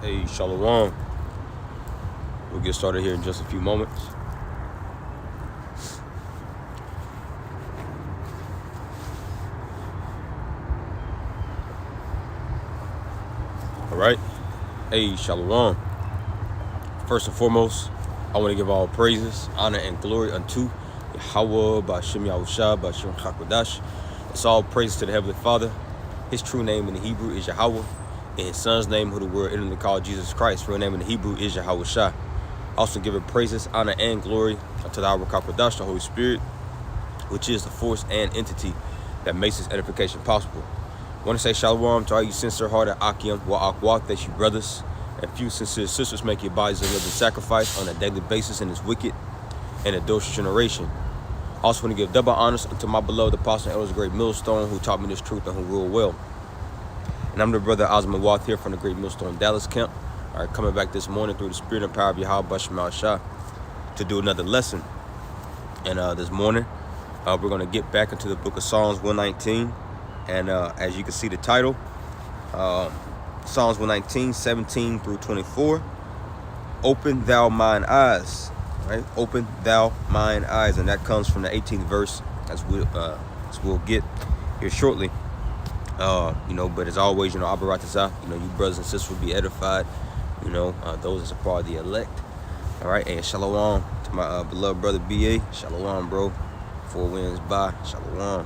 Hey, Shalom. We'll get started here in just a few moments. All right. Hey, Shalom. First and foremost, I want to give all praises, honor, and glory unto Yahweh, Ba'ashem Yahusha, Ba'ashem Hakodash. It's all praise to the Heavenly Father. His true name in the Hebrew is Yahweh, and his son's name, who the word intimately called Jesus Christ, real name in the Hebrew is Yahushua. Also giving praises, honor, and glory unto the Yahweh Hakodash, the Holy Spirit, which is the force and entity that makes this edification possible. I want to say shalom to all you sincere-hearted Akim wa Akwat, that's you brothers, and few sincere sisters make your bodies a living sacrifice on a daily basis in this wicked and adulterous generation. I also want to give double honors unto my beloved apostle and elders, great millstone, who taught me this truth and who rule well. And I'm the brother Osman Wath here from the Great Millstone Dallas camp. All right, coming back this morning through the spirit and power of Yahweh Ba'ashem Yahusha to do another lesson. And this morning, we're going to get back into the book of Psalms 119. And as you can see the title, Psalms 119, 17 through 24. Open thou mine eyes, right? Open thou mine eyes. And that comes from the 18th verse, as we'll get here shortly. But as always, Abba Ratazah, you brothers and sisters will be edified, those as a part of the elect. All right, and shalom to my beloved brother B.A. Shalom, bro. 4 wins by shalom.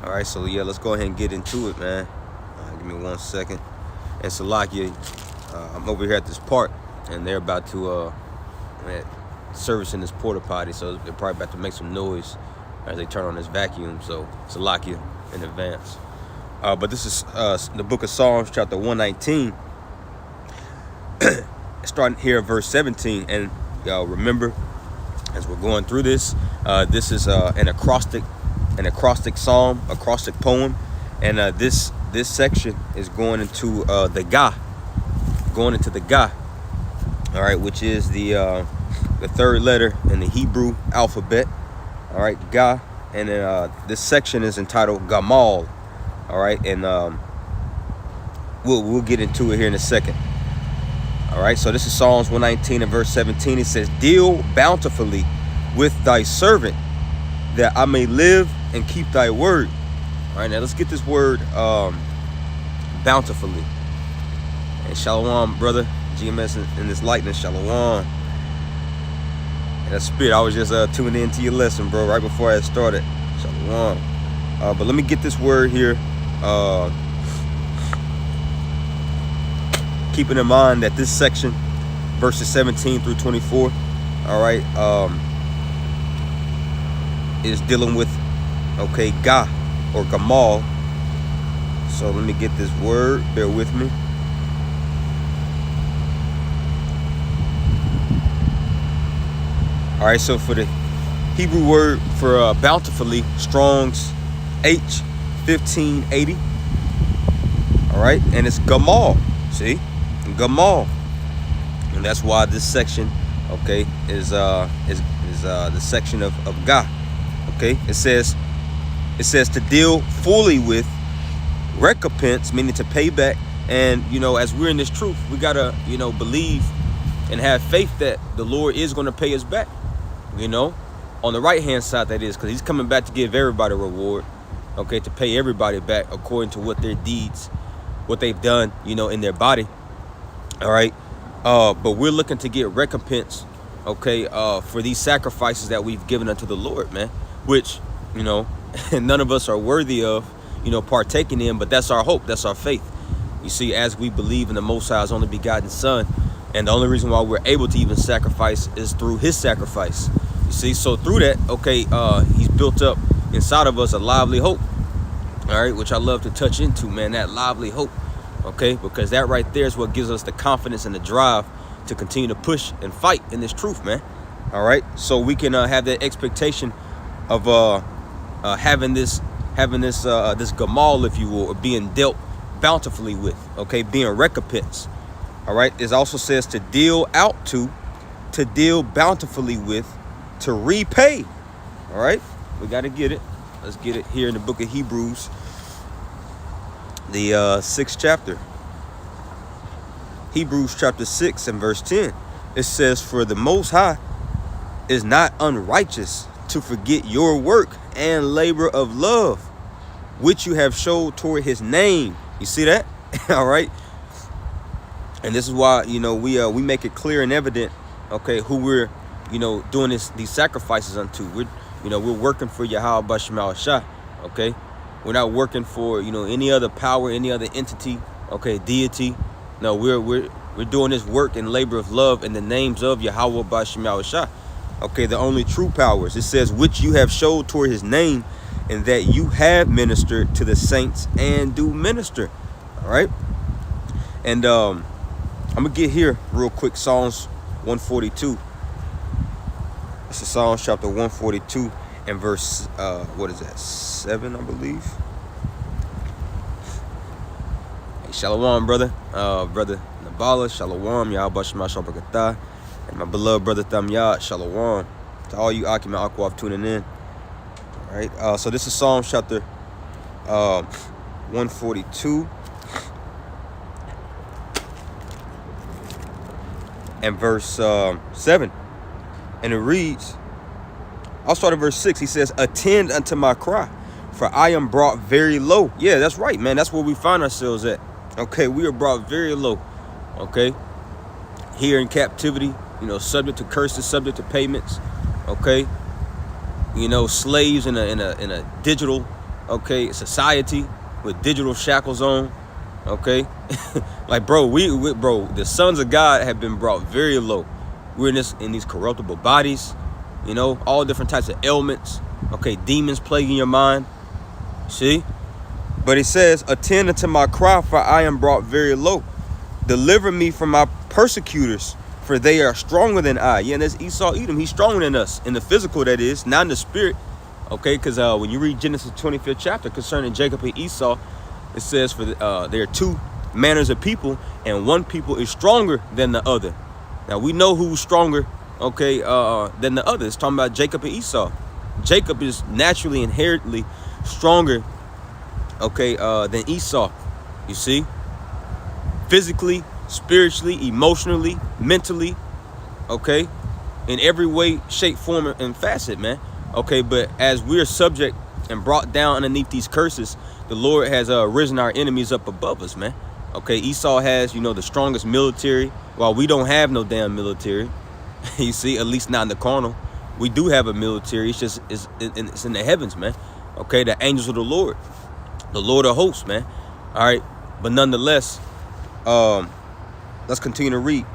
All right, so yeah, let's go ahead and get into it, man. Give me 1 second. And Salakia, I'm over here at this park, and they're about to service in this porta potty, so they're probably about to make some noise as they turn on this vacuum. So Salakia in advance. But this is the book of Psalms, chapter 119. Starting here at verse 17. And y'all remember, as we're going through this, this is an acrostic psalm, acrostic poem. And this section is going into the Ga. All right, which is the third letter in the Hebrew alphabet. All right, Ga. And then this section is entitled Gamal. All right, and we'll get into it here in a second. All right, so this is Psalms 119 and verse 17. It says, "Deal bountifully with thy servant, that I may live and keep thy word." All right, now let's get this word bountifully. And shalom, brother GMS in this lightness, shalom. And that spirit, I was just tuning into your lesson, bro, right before I started. Shalom. But let me get this word here. Keeping in mind that this section, verses 17 through 24, all right, is dealing with, Ga or Gamal. So let me get this word. Bear with me. All right, so for the Hebrew word for bountifully, Strong's H1580. All right, and it's Gamal. See, Gamal, and that's why this section, is the section of Ga. It says to deal fully with, recompense, meaning to pay back. And as we're in this truth, we gotta believe and have faith that the Lord is going to pay us back. On the right hand side, that is, because He's coming back to give everybody a reward. To pay everybody back according to what their deeds, what they've done, in their body. All right. But we're looking to get recompense, for these sacrifices that we've given unto the Lord, man, which, none of us are worthy of, partaking in, but that's our hope. That's our faith. You see, as we believe in the Most High's only begotten Son, and the only reason why we're able to even sacrifice is through His sacrifice. You see, so through that, He's built up inside of us a lively hope. All right, which I love to touch into, man, that lively hope. Because that right there is what gives us the confidence and the drive to continue to push and fight in this truth, man. All right, so we can have that expectation of having this Gamal, if you will, or being dealt bountifully with, being recompensed. All right, it also says to deal out to deal bountifully with, to repay. All right, we got to get it. Let's get it here in the book of Hebrews, the 6th chapter. Hebrews chapter 6 and verse 10. It says, for the Most High is not unrighteous to forget your work and labor of love, which you have showed toward his name. You see that? All right. And this is why, we make it clear and evident, okay, who we're, doing these sacrifices unto. We're working for Yahweh B'Shem Shah, okay? We're not working for, any other power, any other entity, okay, deity. No, we're doing this work and labor of love in the names of Yahweh B'Shem Shah, okay, the only true powers. It says, which you have showed toward his name, and that you have ministered to the saints and do minister. All right. And I'm gonna get here real quick. Psalms 142. This is Psalms chapter 142 and verse 7, I believe. Hey, shalom, brother. Brother Nabala, shalom. Yahweh Shema Shabrakatah. And my beloved brother Thamyad, shalom. To all you Akim and Akwaf tuning in. All right. So this is Psalms chapter 142. And verse 7, and it reads, I'll start at verse 6. He says, attend unto my cry, for I am brought very low. Yeah, that's right, man. That's where we find ourselves at. Okay, we are brought very low. Okay, here in captivity, subject to curses, subject to payments. Okay, slaves in a digital, okay, society with digital shackles on. Okay, like bro, the sons of God have been brought very low. We're in these corruptible bodies, all different types of ailments. Okay, demons plaguing your mind. See, but it says, attend unto my cry, for I am brought very low. Deliver me from my persecutors, for they are stronger than I. Yeah, and that's Esau Edom. He's stronger than us in the physical, that is, not in the spirit. Okay, because when you read Genesis 25th chapter concerning Jacob and Esau, it says there are two manners of people, and one people is stronger than the other. Now we know who's stronger, okay, than the other. It's talking about Jacob and Esau. Jacob is naturally, inherently stronger, okay, than Esau. You see, physically, spiritually, emotionally, mentally, okay, in every way, shape, form, and facet, man. Okay, but as we're subject and brought down underneath these curses, the Lord has risen our enemies up above us, man. Okay, Esau has, the strongest military, while we don't have no damn military. You see, at least not in the carnal. We do have a military. It's just it's in the heavens, man. Okay, the angels of the Lord of hosts, man. All right, but nonetheless, let's continue to read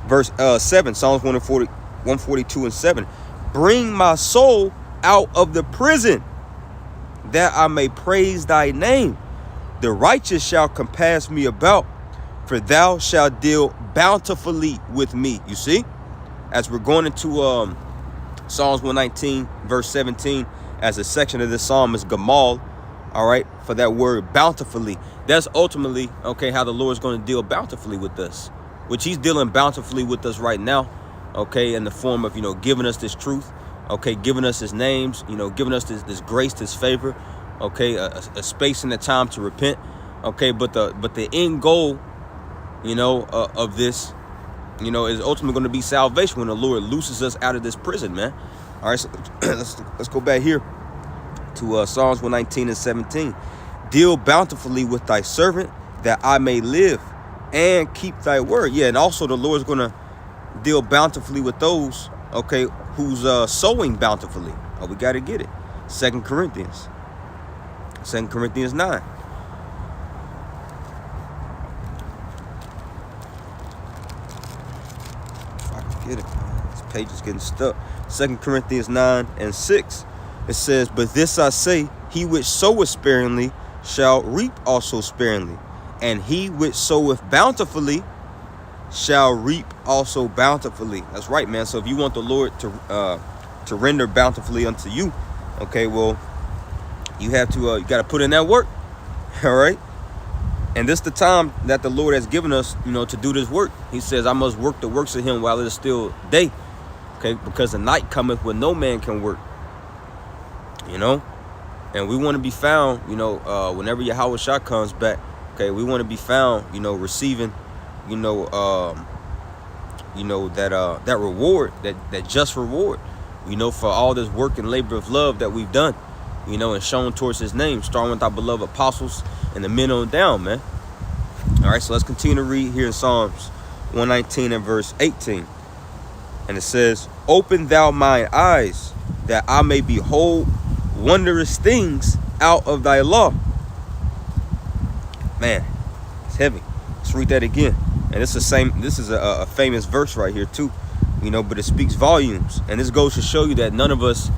verse 7, Psalms 142 and 7. Bring my soul out of the prison, that I may praise thy name. The righteous shall compass me about, for thou shalt deal bountifully with me. You see, as we're going into Psalms 119 verse 17, as a section of this psalm is Gamal, all right, for that word bountifully. That's ultimately, okay, how the Lord is going to deal bountifully with us, which he's dealing bountifully with us right now, okay, in the form of, giving us this truth, okay, giving us his names, giving us this grace, this favor, okay, a space and a time to repent, okay, but the end goal, of this, is ultimately going to be salvation when the Lord looses us out of this prison, man. All right, so let's go back here to Psalms 119 and 17. Deal bountifully with thy servant, that I may live and keep thy word. Yeah, and also the Lord is going to deal bountifully with those, okay, who's sowing bountifully. Oh, we got to get it. 2 Corinthians 9. If I can get it, man. This page is getting stuck. 2 Corinthians 9 and 6. It says, but this I say, he which soweth sparingly shall reap also sparingly, and he which soweth bountifully shall reap also bountifully. That's right, man. So if you want the Lord to render bountifully unto you, okay, well, you have to you got to put in that work. All right, and this is the time that the Lord has given us, to do this work. He says, I must work the works of him while it is still day, okay, because the night cometh when no man can work. And we want to be found, whenever Yahweh Shah comes back, okay, we want to be found, receiving, that reward, that just reward, for all this work and labor of love that we've done, and shown towards his name, starting with our beloved apostles and the men on down, man. All right, so let's continue to read here in Psalms 119 and verse 18. And it says, "Open thou mine eyes, that I may behold wondrous things out of thy law." Man, it's heavy. Let's read that again. And this is a famous verse right here too, but it speaks volumes. And this goes to show you that none of us,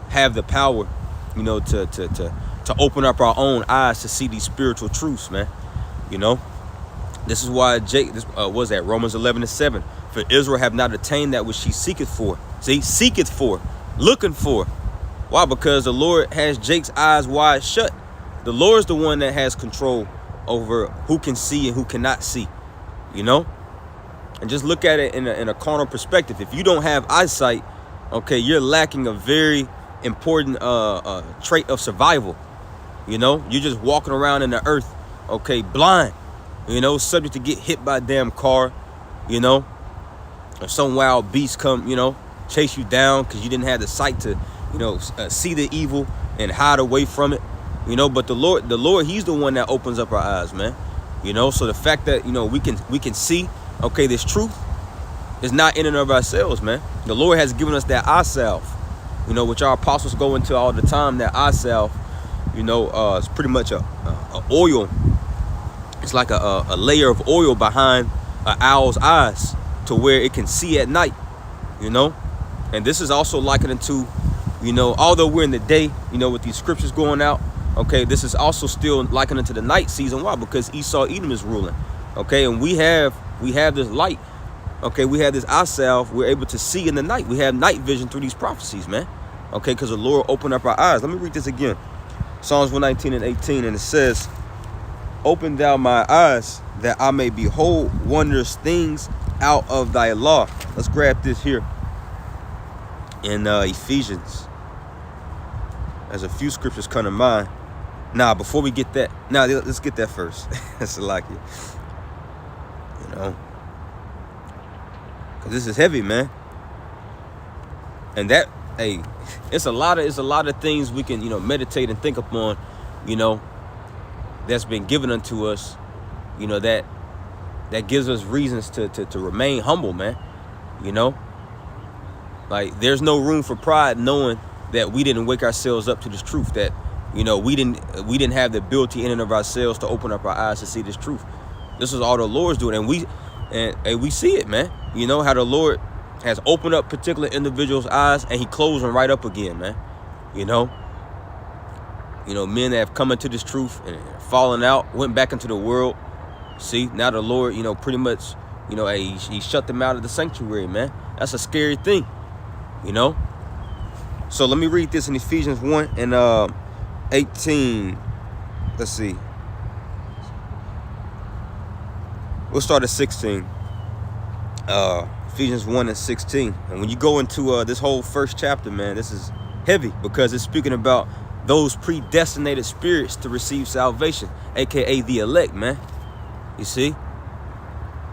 have the power, to open up our own eyes to see these spiritual truths, man. This is why was that Romans 11:7. "For Israel have not attained that which she seeketh for." See, seeketh for, looking for. Why? Because the Lord has Jake's eyes wide shut. The Lord is the one that has control over who can see and who cannot see, And just look at it in a carnal perspective. If you don't have eyesight, okay, you're lacking a very important trait of survival. You're just walking around in the earth, okay, blind, subject to get hit by a damn car, or some wild beast come, chase you down because you didn't have the sight to, see the evil and hide away from it, But the Lord, He's the one that opens up our eyes, man. So the fact that we can see, okay, this truth is not in and of ourselves, man. The Lord has given us that eye salve, which our apostles go into all the time. That eye salve, it's pretty much a oil. It's like a layer of oil behind an owl's eyes to where it can see at night, And this is also likened to, although we're in the day, with these scriptures going out, okay, this is also still likened to the night season. Why? Because Esau Edom is ruling, okay, and we have this light, okay, we have this eye salve. We're able to see in the night. We have night vision through these prophecies, man, okay, because the Lord opened up our eyes. Let me read this again. Psalms 119 and 18, and it says, "Open thou my eyes, that I may behold wondrous things out of thy law." Let's grab this here in Ephesians. There's a few scriptures come to mind. Nah, before we get that, let's get that first. That's like it, because this is heavy, man. And that, hey, it's a lot of things we can meditate and think upon, that's been given unto us, that gives us reasons to remain humble, man. Like, there's no room for pride knowing that we didn't wake ourselves up to this truth, that we didn't have the ability in and of ourselves to open up our eyes to see this truth. This is all the Lord's doing, and we see it, man. How the Lord has opened up particular individuals' eyes and He closed them right up again, man. Men that have come into this truth and fallen out, went back into the world. See, now the Lord, pretty much, he shut them out of the sanctuary, man. That's a scary thing, So let me read this in Ephesians 1 and 18. Let's see. We'll start at 16. Ephesians 1 and 16. And when you go into this whole first chapter, man, this is heavy because it's speaking about those predestinated spirits to receive salvation, aka the elect, man. You see?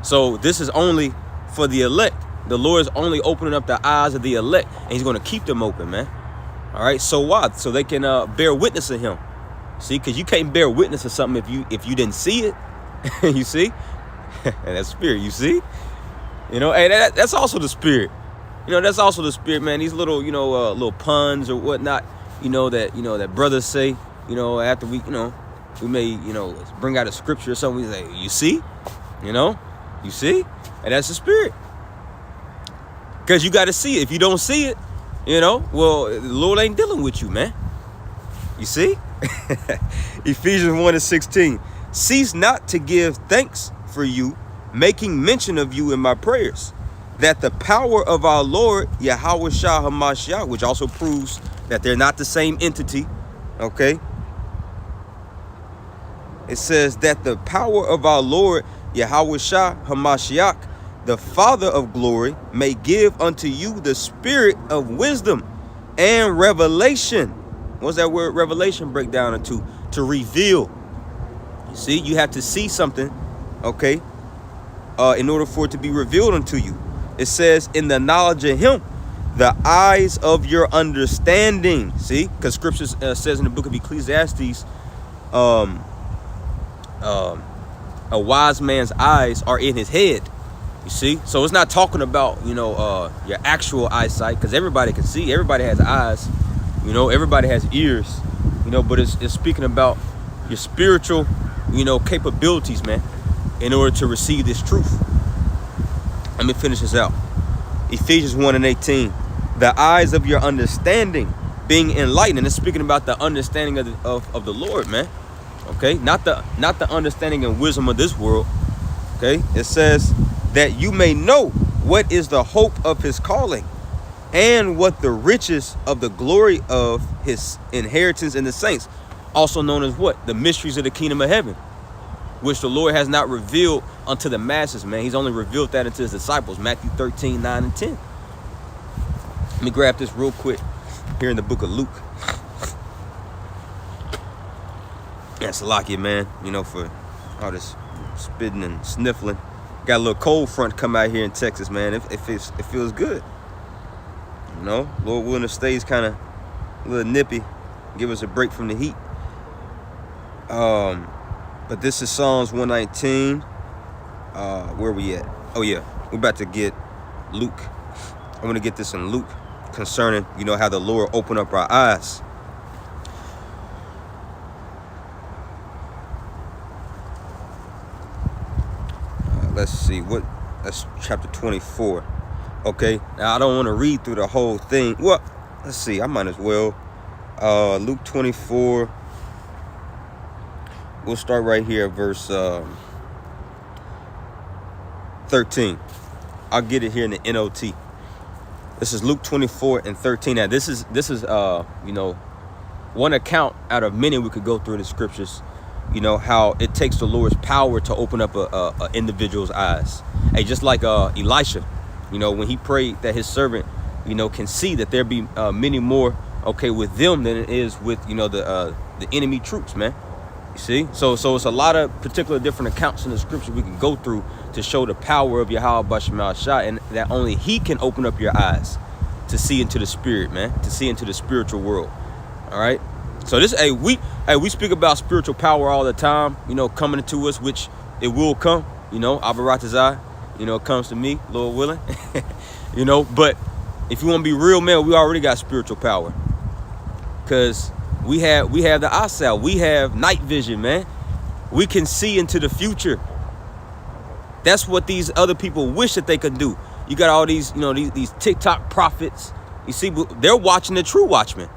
So this is only for the elect. The Lord is only opening up the eyes of the elect, and He's going to keep them open, man. All right. So why? So they can bear witness of Him. See, because you can't bear witness of something if you didn't see it. You see? And that's spirit. You see? Hey, that's also the spirit. That's also the spirit, man. These little, little puns or whatnot, that brothers say, after we may, bring out a scripture or something. We say, you see? You see? And that's the spirit. Because you got to see it. If you don't see it, well, the Lord ain't dealing with you, man. You see? Ephesians 1 and 16. "Cease not to give thanks for you, making mention of you in my prayers, that the power of our Lord Yahweh Shah HaMashiach," which also proves that they're not the same entity, okay? It says that the power of our Lord Yahweh Shah HaMashiach, the Father of glory, may give unto you the spirit of wisdom and revelation. What's that word revelation break down into? To reveal. You see, you have to see something okay, in order for it to be revealed unto you. It says, in the knowledge of him, the eyes of your understanding. See, because scripture says in the book of Ecclesiastes, a wise man's eyes are in his head. You see, so it's not talking about, your actual eyesight, because everybody can see, everybody has eyes, everybody has ears, but it's speaking about your spiritual, capabilities, man, in order to receive this truth. Let me finish this out. Ephesians 1:18, the eyes of your understanding being enlightened. And it's speaking about the understanding of the Lord, man. Okay, not the understanding and wisdom of this world. Okay, it says that you may know what is the hope of his calling, and what the riches of the glory of his inheritance in the saints, also known as what? The mysteries of the kingdom of heaven, which the Lord has not revealed unto the masses, man. He's only revealed that unto his disciples. Matthew 13:9-10. Let me grab this real quick here in the book of Luke. And Salakia, man, for all this spitting and sniffling. Got a little cold front come out here in Texas, man. It feels good. Lord willing, the stays kind of a little nippy. Give us a break from the heat. But this is Psalms 119. Where we at? Oh yeah, we're about to get Luke. I want to get this in Luke concerning, how the Lord opened up our eyes. Let's see, that's chapter 24. Okay, now I don't want to read through the whole thing. Well, let's see, I might as well. Luke 24. We'll start right here at verse 13. I'll get it here in the NOT. This is Luke 24:13. Now this is one account out of many we could go through in the scriptures. How it takes the Lord's power to open up a individual's eyes. Hey, just like Elisha, when he prayed that his servant, can see that there be many more, with them than it is with, the enemy troops, man. You see? So it's a lot of particular different accounts in the scripture we can go through to show the power of Yahweh B'Shem Shah, and that only he can open up your eyes to see into the spirit, man, to see into the spiritual world. All right? So we speak about spiritual power all the time, coming into us, which it will come, Abaratazai, it comes to me, Lord willing, but if you want to be real, man, we already got spiritual power, because we have the eyesight, we have night vision, man. We can see into the future. That's what these other people wish that they could do. You got all these, these TikTok prophets, you see, they're watching the true watchmen,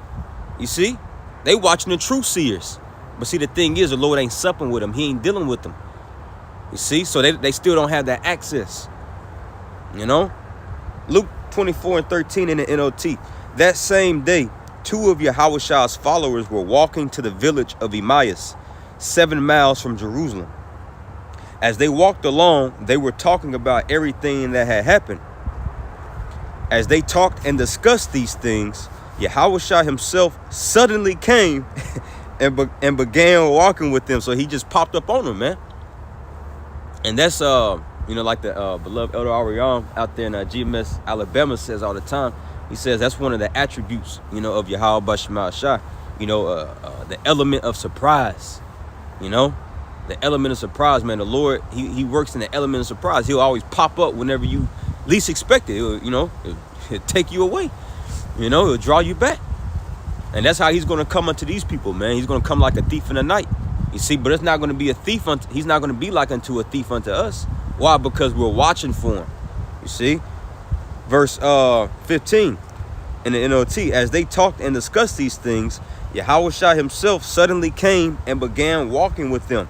you see. They watching the true seers. But see, the thing is, the Lord ain't supping with them. He ain't dealing with them. You see? So they still don't have that access. Luke 24:13 in the NOT. That same day, 2 of Yahushua followers were walking to the village of Emmaus, 7 miles from Jerusalem. As they walked along, they were talking about everything that had happened. As they talked and discussed these things, Yahushua himself suddenly came and began walking with them. So he just popped up on them, man. And that's like the beloved Elder Ariam out there in GMS Alabama says all the time. He says that's one of the attributes, of Yahweh B'Shem Shah. The element of surprise. The element of surprise, man. The Lord, he works in the element of surprise. He'll always pop up whenever you least expect it. It'll take you away. He'll draw you back. And that's how he's going to come unto these people, man. He's going to come like a thief in the night. You see, but it's not going to be a thief. He's not going to be like unto a thief unto us. Why? Because we're watching for him. You see? Verse 15 in the NOT. As they talked and discussed these things, Yahushua himself suddenly came and began walking with them.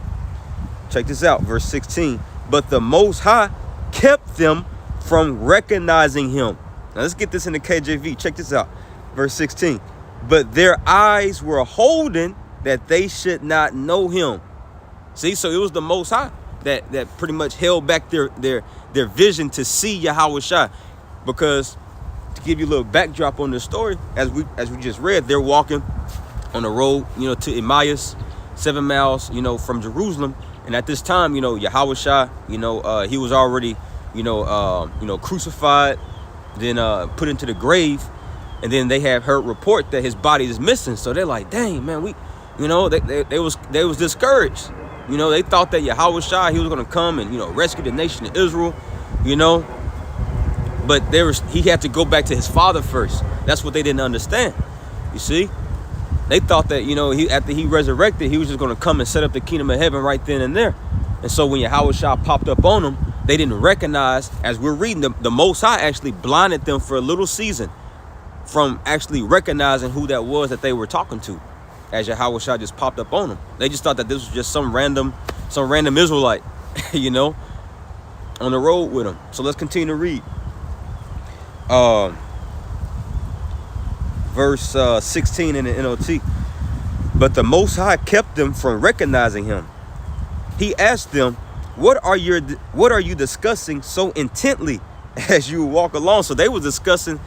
Check this out. Verse 16. But the Most High kept them from recognizing him. Now let's get this in the KJV. Check this out. Verse 16. But their eyes were holden that they should not know him. See, so it was the Most High that pretty much held back their vision to see Yahushua. Because to give you a little backdrop on this story, as we just read, they're walking on the road, to Emmaus, 7 miles, from Jerusalem. And at this time, Yahushua, he was already, crucified, then put into the grave. And then they have heard report that his body is missing. So they're like, dang, man, they was discouraged. They thought that Yahushua, he was going to come and, rescue the nation of Israel, But he had to go back to his father first. That's what they didn't understand. You see? They thought that, after he resurrected, he was just going to come and set up the kingdom of heaven right then and there. And so when Yahushua popped up on them, they didn't recognize, as we're reading, the Most High actually blinded them for a little season from actually recognizing who that was that they were talking to, as Yahushua just popped up on them. They just thought that this was just some random Israelite, on the road with them. So let's continue to read. Verse 16 in the NLT. But the Most High kept them from recognizing him. He asked them, what are you discussing so intently as you walk along? So they were discussing,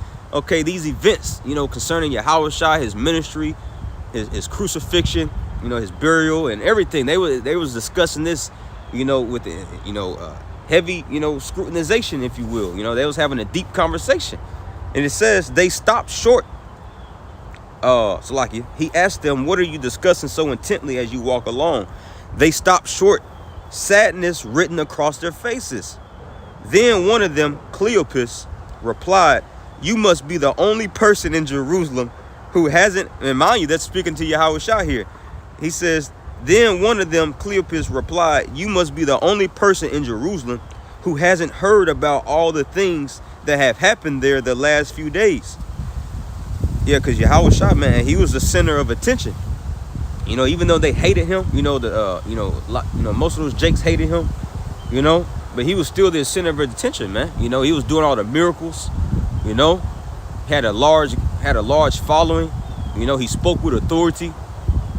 these events, concerning Yahushua, his ministry, his crucifixion, his burial and everything. They was discussing this, with heavy, scrutinization, if you will. They was having a deep conversation. And it says they stopped short. He asked them, what are you discussing so intently as you walk along? They stopped short, sadness written across their faces. Then one of them, Cleopas, replied, you must be the only person in Jerusalem who hasn't, and mind you, that's speaking to Yahushua here. He says, then one of them, Cleopas, replied, you must be the only person in Jerusalem who hasn't heard about all the things that have happened there the last few days. Yeah, because Yahushua, man, he was the center of attention. Even though they hated him, most of those jakes hated him, but he was still the center of attention, man. He was doing all the miracles, had a large following, he spoke with authority,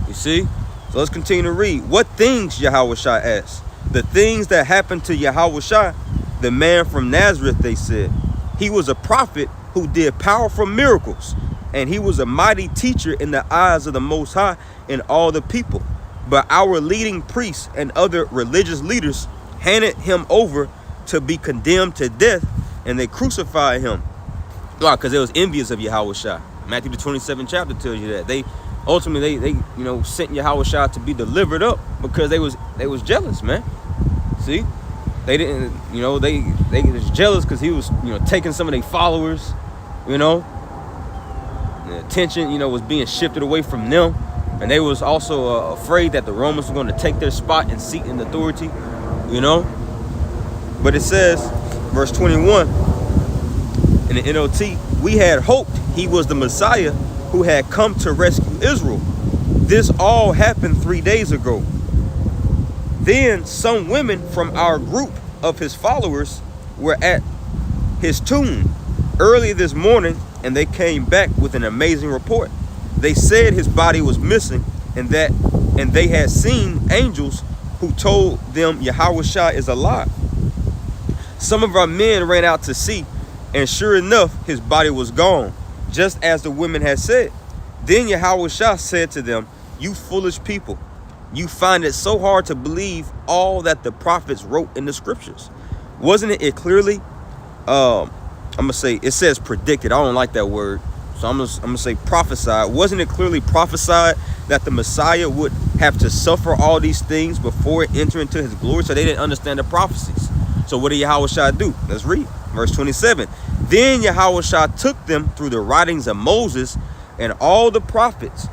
you see? So let's continue to read. What things, Yahushua asked? The things that happened to Yahushua, the man from Nazareth, they said. He was a prophet who did powerful miracles, and he was a mighty teacher in the eyes of the Most High and all the people. But our leading priests and other religious leaders handed him over to be condemned to death, and they crucified him. Why? Because they was envious of Yahushua. Matthew the 27th chapter tells you that. They ultimately sent Yahushua to be delivered up because they was jealous, man. See? They didn't, they was jealous because he was, taking some of their followers, The attention, was being shifted away from them. And they was also afraid that the Romans were going to take their spot and seat in authority, But it says, verse 21 in the NLT, we had hoped he was the Messiah who had come to rescue Israel. This all happened 3 days ago. Then some women from our group of his followers were at his tomb early this morning, and they came back with an amazing report. They said his body was missing, and they had seen angels who told them Yahushua is alive. Some of our men ran out to see, and sure enough, his body was gone, just as the women had said. Then Yahushua said to them, you foolish people, you find it so hard to believe all that the prophets wrote in the scriptures. Wasn't it clearly, it says predicted. I don't like that word. So I'm gonna say prophesied. Wasn't it clearly prophesied that the Messiah would have to suffer all these things before entering into his glory? So they didn't understand the prophecies. So what did Yahushua do? Let's read verse 27. Then Yahushua took them through the writings of Moses and all the prophets,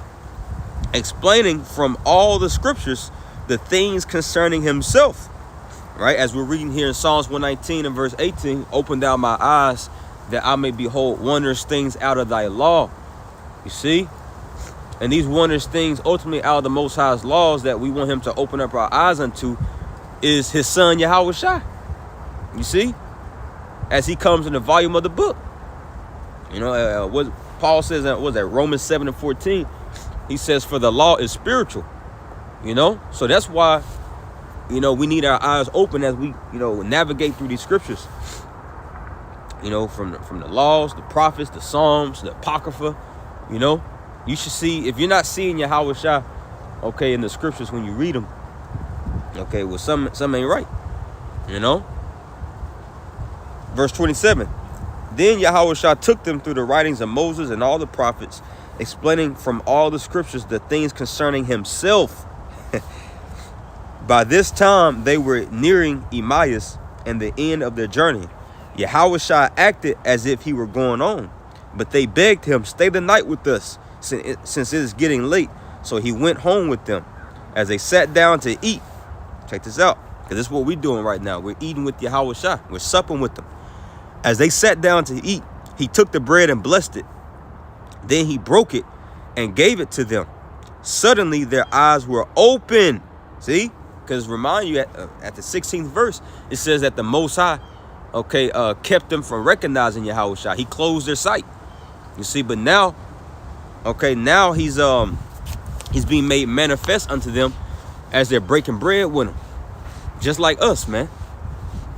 explaining from all the scriptures the things concerning himself. Right, as we're reading here in Psalms 119 and verse 18, open thou my eyes that I may behold wondrous things out of thy law. You see? And these wondrous things ultimately out of the Most High's laws that we want him to open up our eyes unto is his son Yahushua. You see? As he comes in the volume of the book. What Paul says, was that Romans 7 and 14? He says, for the law is spiritual. So that's why, we need our eyes open as we, navigate through these scriptures. From the laws, the prophets, the Psalms, the Apocrypha, you should see, if you're not seeing Yahushua, in the scriptures when you read them, Okay, well, some ain't right, you know. Verse 27. Then Yahushua took them through the writings of Moses and all the prophets, explaining from all the scriptures the things concerning himself. By this time, they were nearing Emmaus and the end of their journey. Yahushua acted as if he were going on, but they begged him, stay the night with us, since it is getting late. So he went home with them. As they sat down to eat, check this out, because this is what we're doing right now. We're eating with Yahushua. We're supping with them. As they sat down to eat, he took the bread and blessed it. Then he broke it and gave it to them. Suddenly their eyes were open. See? Because remind you, at the 16th verse, it says that the Most High, okay, kept them from recognizing Yahushua. He closed their sight. You see, but now, okay, now he's being made manifest unto them as they're breaking bread with him. Just like us, man.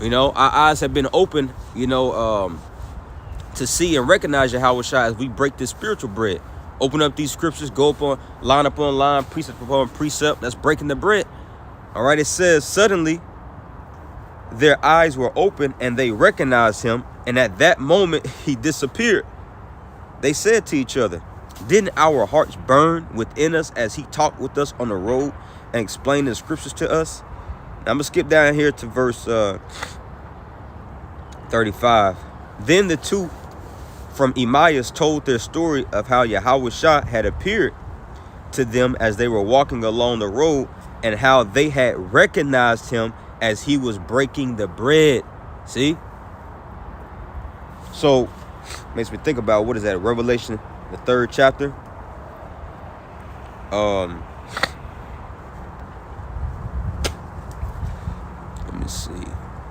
You know, our eyes have been opened, you know, to see and recognize Yahushua as we break this spiritual bread. Open up these scriptures, go up on line, precept upon precept. That's breaking the bread. All right, it says, suddenly their eyes were open and they recognized him. And at that moment, he disappeared. They said to each other, didn't our hearts burn within us as he talked with us on the road and explained the scriptures to us? Now, I'm going to skip down here to verse 35. Then the two from Emmaus told their story of how Yahushua had appeared to them as they were walking along the road, and how they had recognized him as he was breaking the bread. See? So, makes me think about, what is that, Revelation, the 3rd chapter? Let me see.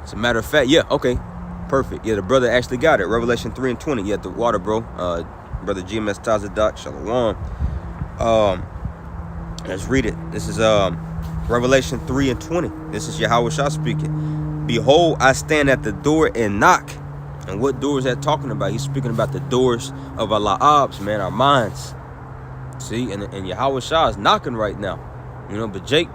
As a matter of fact, yeah, okay. Perfect. Yeah, the brother actually got it. Revelation 3 and 20. Yeah, the water, bro. Brother GMS Tazadak, Shalom. Let's read it. This is Revelation 3 and 20. This is Yahushua speaking. Behold, I stand at the door and knock. And what door is that talking about? He's speaking about the doors of our la'abs, man, our minds. See, and Yahushua is knocking right now. You know, but Jake,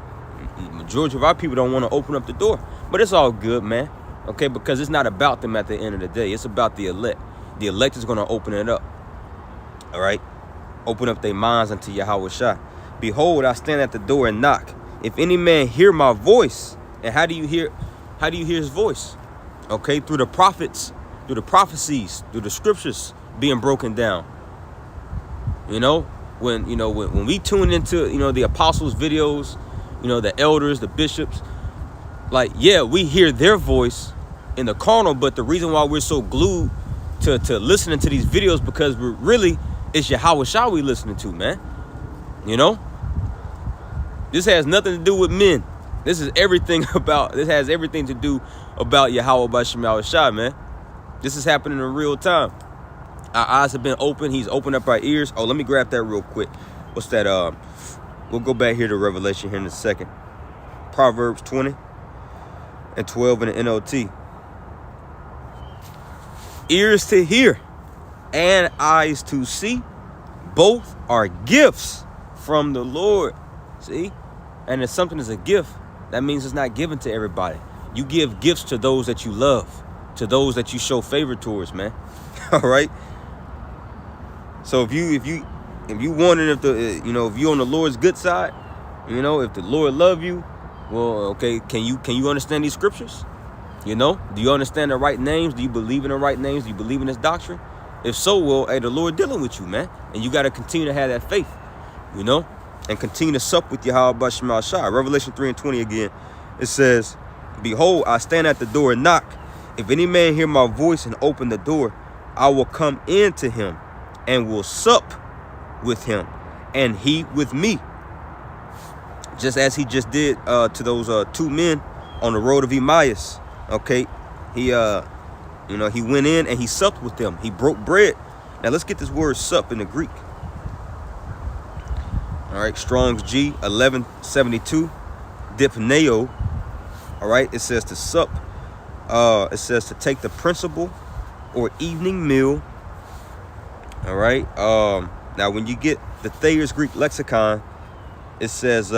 majority of our people don't want to open up the door. But it's all good, man. Okay, because it's not about them at the end of the day. It's about the elect. The elect is going to open it up. All right? Open up their minds unto Yahushua. Behold, I stand at the door and knock. If any man hear my voice, and how do you hear his voice? Okay, through the prophets, through the prophecies, through the scriptures being broken down. You know, when we tune into, you know, the apostles' videos, you know, the elders, the bishops, like, yeah, we hear their voice in the carnal, but the reason why we're so glued to listening to these videos, because we're really, it's Yahushua we listening to, man. You know? This has nothing to do with men. This has everything to do about Yahweh B'Shem Yahushua, man. This is happening in real time. Our eyes have been opened. He's opened up our ears. Oh, let me grab that real quick. What's that? We'll go back here to Revelation here in a second. Proverbs 20 and 12 in the NLT. Ears to hear and eyes to see, both are gifts from the Lord. See? And if something is a gift, that means it's not given to everybody. You give gifts to those that you love, to those that you show favor towards, man. All right? So if you wondering if if you're on the Lord's good side, you know, if the Lord love you, well, okay, can you understand these scriptures? You know, do you understand the right names? Do you believe in the right names? Do you believe in this doctrine? If so, well, hey, the Lord dealing with you, man. And you got to continue to have that faith, you know, and continue to sup with Yahweh B'Shem Yahushua. Revelation 3 and 20 again, it says, behold, I stand at the door and knock. If any man hear my voice and open the door, I will come in to him and will sup with him and he with me. Just as he just did to those two men on the road of Emmaus. Okay, he he went in and he supped with them. He broke bread. Now let's get this word sup in the Greek. All right, Strong's G 1172, dipneo. All right, it says to sup. It says to take the principal or evening meal. All right. Now when you get the Thayer's Greek lexicon, it says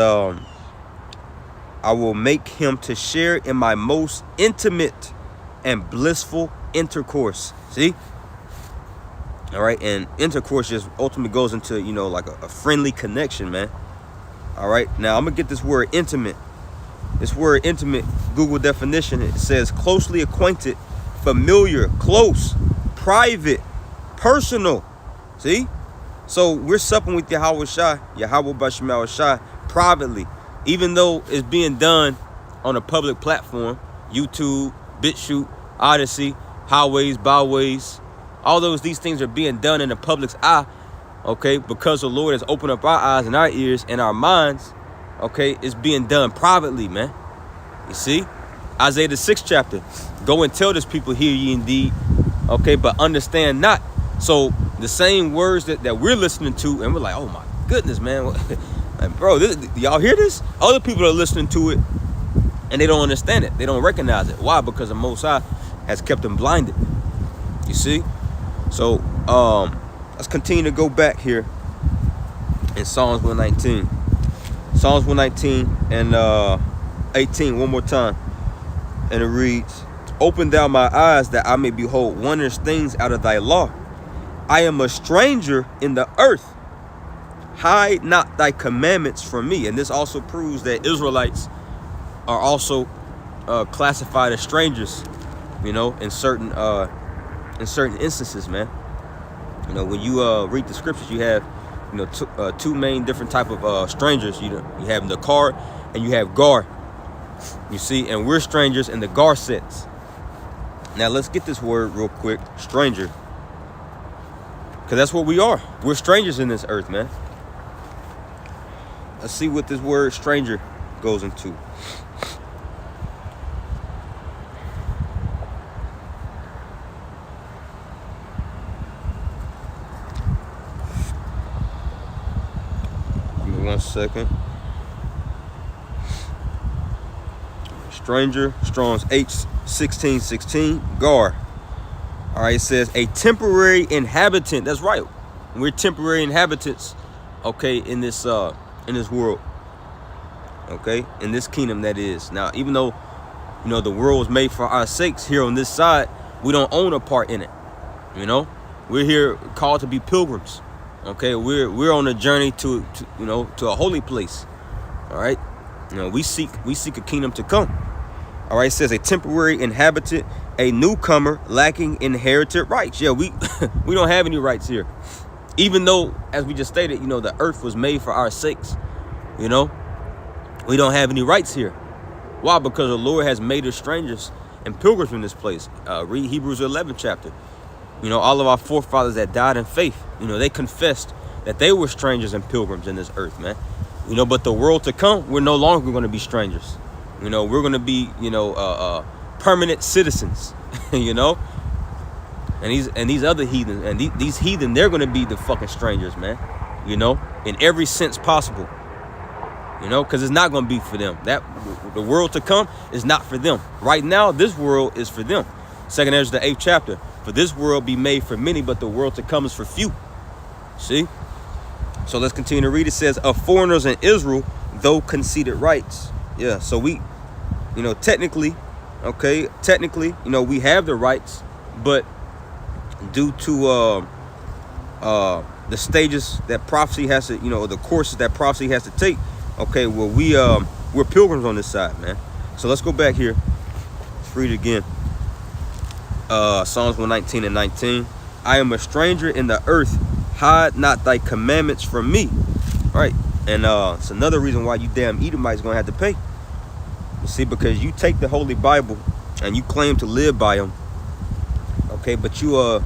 I will make him to share in my most intimate and blissful intercourse. See? All right. And intercourse just ultimately goes into, you know, like a friendly connection, man. All right. Now I'm going to get this word intimate. This word intimate, Google definition, it says closely acquainted, familiar, close, private, personal. See? So we're supping with Yahweh Shai, Yahweh Bashim Yahweh Shai, privately. Even though it's being done on a public platform, YouTube, BitChute, Odyssey, highways, byways, all these things are being done in the public's eye, okay, because the Lord has opened up our eyes and our ears and our minds, okay, it's being done privately, man. You see? Isaiah the 6th chapter, go and tell this people, hear ye indeed, okay, but understand not. So the same words that we're listening to, and we're like, oh my goodness, man. Like, bro, y'all hear this? Other people are listening to it, and they don't understand it. They don't recognize it. Why? Because the Most High has kept them blinded. You see? So let's continue to go back here in Psalms 119. Psalms 119 and 18, one more time. And it reads, open thou my eyes that I may behold wondrous things out of thy law. I am a stranger in the earth. Hide not thy commandments from me. And this also proves that Israelites are also classified as strangers, you know, in certain instances, man. You know, when you read the scriptures, you have, you know, two main different type of strangers. You have Nakar and you have Gar. You see, and we're strangers in the Gar sense. Now let's get this word real quick, stranger, because that's what we are. We're strangers in this earth, man. Let's see what this word stranger goes into. Give me 1 second. Stranger, Strong's H1616, Gar. All right, it says a temporary inhabitant. That's right. We're temporary inhabitants, okay, in this world, okay, in this kingdom, that is. Now, even though, you know, the world was made for our sakes, here on this side, we don't own a part in it. You know, we're here called to be pilgrims. Okay, we're on a journey to you know, to a holy place. All right, you know, we seek a kingdom to come. All right, it says a temporary inhabitant, a newcomer lacking inherited rights. Yeah, we we don't have any rights here. Even though, as we just stated, you know, the earth was made for our sakes, you know, we don't have any rights here. Why? Because the Lord has made us strangers and pilgrims from this place. Read Hebrews 11 chapter. You know, all of our forefathers that died in faith, you know, they confessed that they were strangers and pilgrims in this earth, man. You know, but the world to come, we're no longer going to be strangers. You know, we're going to be, you know, permanent citizens, you know. And these other heathens, and these heathen, they're going to be the fucking strangers, man. You know, in every sense possible. You know, because it's not going to be for them. That the world to come is not for them. Right now, this world is for them. 2 Ezra the 8th chapter. For this world be made for many, but the world to come is for few. See? So let's continue to read. It says, of foreigners in Israel, though conceded rights. Yeah, so we, you know, technically, you know, we have the rights, but due to the stages that prophecy has to, you know, the courses that prophecy has to take, okay, well, we're pilgrims on this side, man. So let's go back here. Let's read it again. Psalms 119 and 19. I am a stranger in the earth. Hide not thy commandments from me. All right. And it's another reason why you damn Edomites going to have to pay. You see, because you take the Holy Bible and you claim to live by them. Okay, but you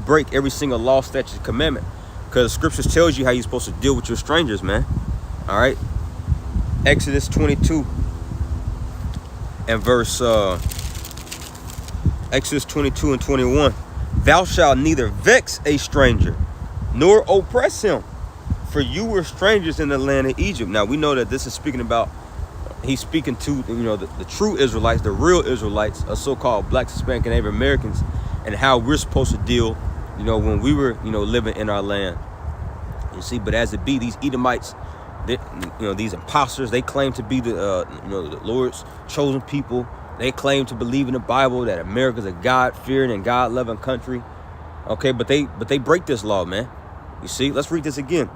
break every single law, statute, commandment. Because scriptures tells you how you're supposed to deal with your strangers, man. All right. Exodus 22 and verse Exodus 22 and 21. Thou shalt neither vex a stranger nor oppress him, for you were strangers in the land of Egypt. Now we know that this is speaking about, he's speaking to, you know, the true Israelites, the real Israelites, so-called blacks, Hispanic, and Native Americans, and how we're supposed to deal, you know, when we were, you know, living in our land. You see, but as it be, these Edomites, these imposters, they claim to be the the Lord's chosen people. They claim to believe in the Bible that America's a God-fearing and God-loving country. Okay, but they break this law, man. You see, let's read this again.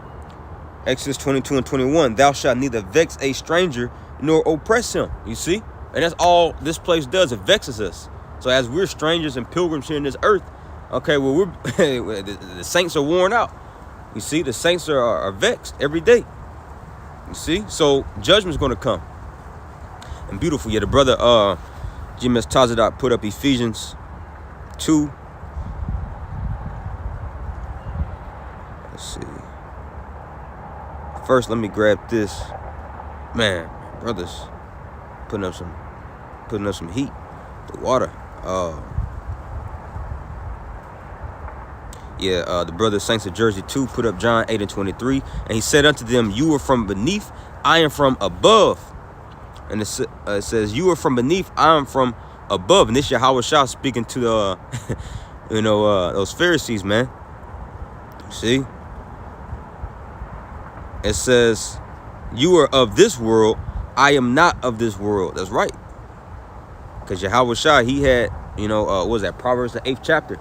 Exodus 22:21. Thou shalt neither vex a stranger nor oppress him. You see, and that's all this place does. It vexes us. So as we're strangers and pilgrims here in this earth, okay, well the saints are worn out. You see, the saints are vexed every day. You see, so judgment's going to come. And beautiful, yeah. The brother GMS Tazadat put up Ephesians 2. Let's see. First, let me grab this. Man, brothers putting up some heat. The water. The brother Saints of Jersey 2 put up John 8:23, and he said unto them, you are from beneath, I am from above. And it says, you are from beneath, I am from above. And this Yahweh Shah speaking to the those Pharisees, man. You see, it says, you are of this world, I am not of this world. That's right, because Yahweh Shah, he had what was that, Proverbs the 8th chapter.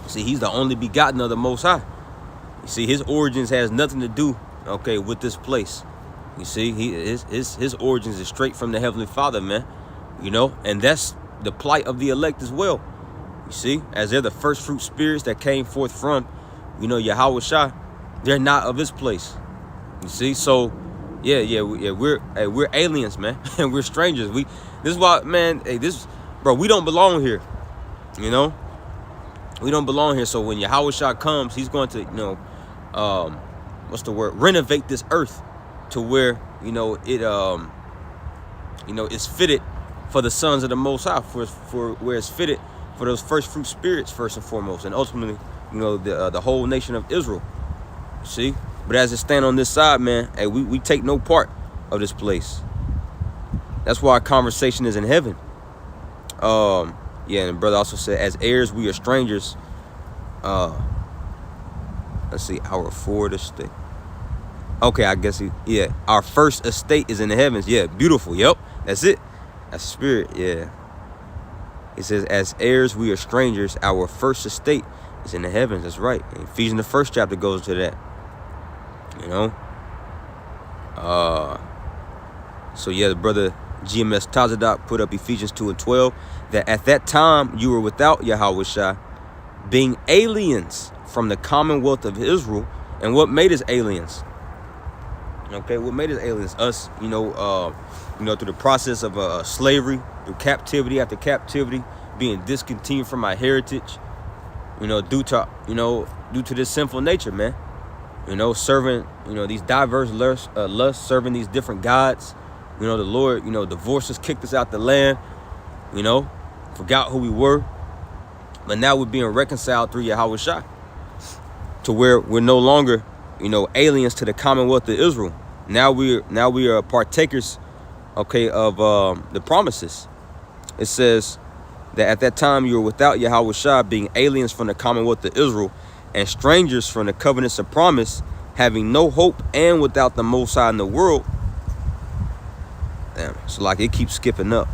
See, he's the only begotten of the Most High. You see, his origins has nothing to do, okay, with this place. You see, his origins is straight from the Heavenly Father, man. And that's the plight of the elect as well. You see, as they're the first fruit spirits that came forth from, Yahweh Shah, they're not of this place. You see, so we're aliens, man, and we're strangers. This is why, man. Hey, we don't belong here. We don't belong here. So when Yahweh Shah comes, he's going to, renovate this earth to where, it's fitted for the sons of the Most High, for where it's fitted for those first fruit spirits, first and foremost, and ultimately, the whole nation of Israel. See? But as it stand on this side, man, hey, we take no part of this place. That's why our conversation is in heaven. And the brother also said, as heirs, we are strangers. Let's see, our forward estate. Okay, I guess our first estate is in the heavens. Yeah, beautiful. Yep, that's it. That's spirit. Yeah. It says, as heirs, we are strangers. Our first estate is in the heavens. That's right. And Ephesians, the first chapter, goes to that. So the brother GMS Tazadat put up Ephesians 2:12, that at that time you were without Yahweh Shah, being aliens from the commonwealth of Israel. And what made us aliens? Okay, what made us aliens? Us, through the process of slavery, through captivity after captivity, being discontinued from our heritage, due to this sinful nature, man. Serving, these diverse lusts, serving these different gods. The Lord, divorced us, kicked us out the land, forgot who we were. But now we're being reconciled through Yahweh Shah to where we're no longer, aliens to the commonwealth of Israel. Now we are partakers, okay, of the promises. It says that at that time you were without Yahweh Shah, being aliens from the commonwealth of Israel and strangers from the covenants of promise, having no hope and without the Most High in the world. Damn, so like it keeps skipping up.